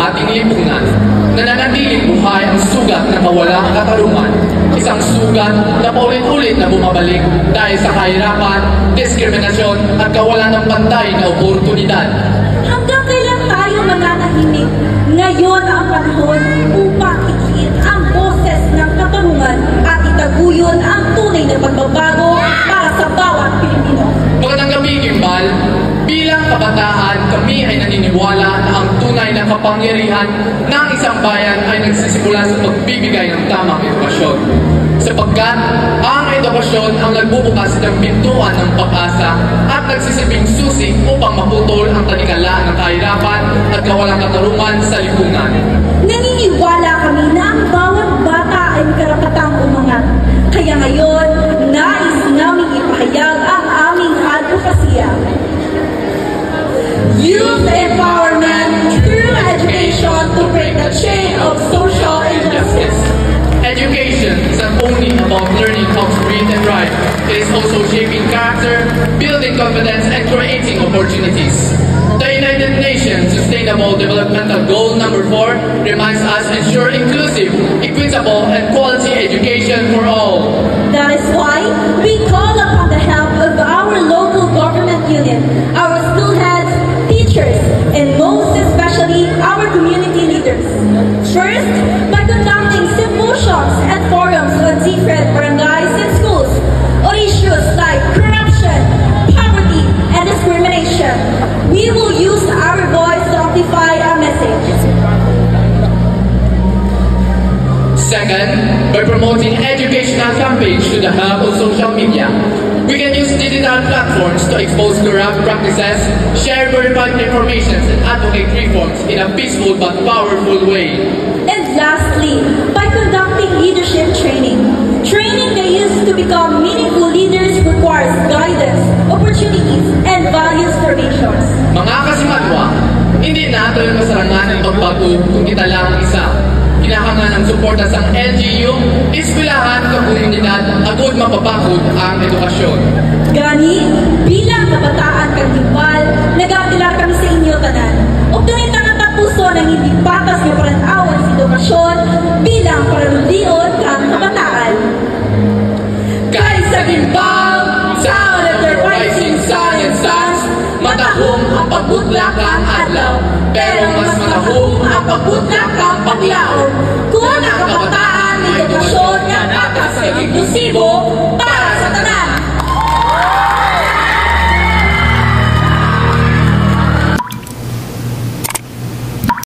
ating lipunan. Nananatiling buhay ang sugat na kawalang katarungan. Isang sugat na paulit-ulit na bumabalik dahil sa kahirapan, diskriminasyon at kawalan ng pantay na oportunidad. Hanggang kailan tayo mananahimik? Ngayon ang panahon upang igiit ang boses ng katarungan at itaguyod ang tunay na pagbabago para sa bawat Pilipino. Magandang gabi, Gimbal. Bilang kabataan, kami ay naniniwala na ang tunay na kapangyarihan ng isang bayan ay nagsisimula sa pagbibigay ng tamang edukasyon. Sapagkat ang edukasyon ang nagbubukas ng pintuan ng pag-asa at nagsisilbing susi upang maputol ang talikalaan ng kahirapan at kawalang katarungan sa lipunan. Naniniwala kami na ang bawat bata ay karapatang umangat. Kaya ngayon, nais namin ipahayag ang aming advokasya. Youth empowerment through education to break the chain of social injustice. Education is not only about learning how to read and write, it is also shaping character, building confidence, and creating opportunities. The United Nations Sustainable Developmental Goal number 4 reminds us to ensure inclusive, equitable, and quality education for all. That is why we call upon the help of our local government unit, our school heads, teachers, and most especially our community leaders. First, by conducting symposiums and forums on different barangays and schools on issues like corruption, poverty, and discrimination. We will use our voice to amplify our message. Second, by promoting educational campaigns to the help of social media. We can use digital platforms to expose corrupt practices, share verified information, and advocate reforms in a peaceful but powerful way. And lastly, by conducting leadership training. Training they use to become meaningful leaders requires guidance, opportunities, and values formations. Mga kasimadwa, hindi natin masarangan ng pagbago kung kita lang ang isa. Kinahanglan ang suporta sa LGU, eskwelahan, komunidad, agud mapabakod ang edukasyon. Gani, bilang kabataan Gimbal, nag-atilar kami sa inyo tanan. O ganit ang katapuso ng hindi patas ng paranawan sa edukasyon bilang paranundion ang kabataan. Kahit sa Gimbal, sound of the rising sun and stars, matahong ang pagbutlakan adlaw, pero mas matahong ang pagbutlakan paglaon. Kung ang kabataan ng edukasyon nga patas at inklusibo,